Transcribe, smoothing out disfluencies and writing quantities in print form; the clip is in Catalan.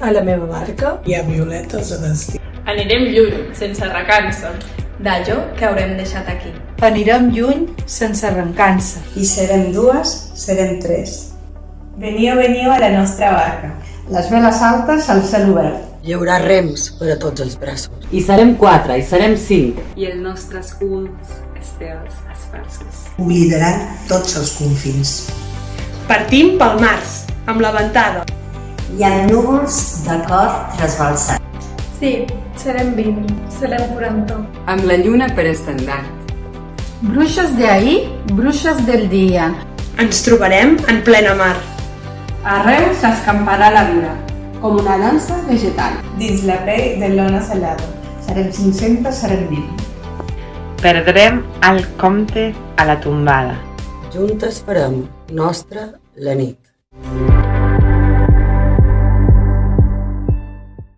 a la meva barca. Hi ha violetes a destí. Anirem lluny, sense recança. D'allò que haurem deixat aquí. Anirem lluny sense arrencança. I serem dues, serem tres. Veniu a la nostra barca. Les veles altes al cel obert. Hi haurà rems per a tots els braços. I serem 4, i serem 5. I els nostres ulls, estels, esparsos. Oblidaran tots els confins. Partim pel març, amb la ventada. Hi ha núvols de cor trasbalsat. Sí, serem 20, serem 40. Amb la lluna per estendard. Bruixes d'ahir, bruixes del dia. Ens trobarem en plena mar. Arreu s'escamparà la vida, com una dansa vegetal. Dins la pell de l'ona salada. Serem 500, serem 20. Perdrem el compte a la tombada. Juntes farem nostra la nit.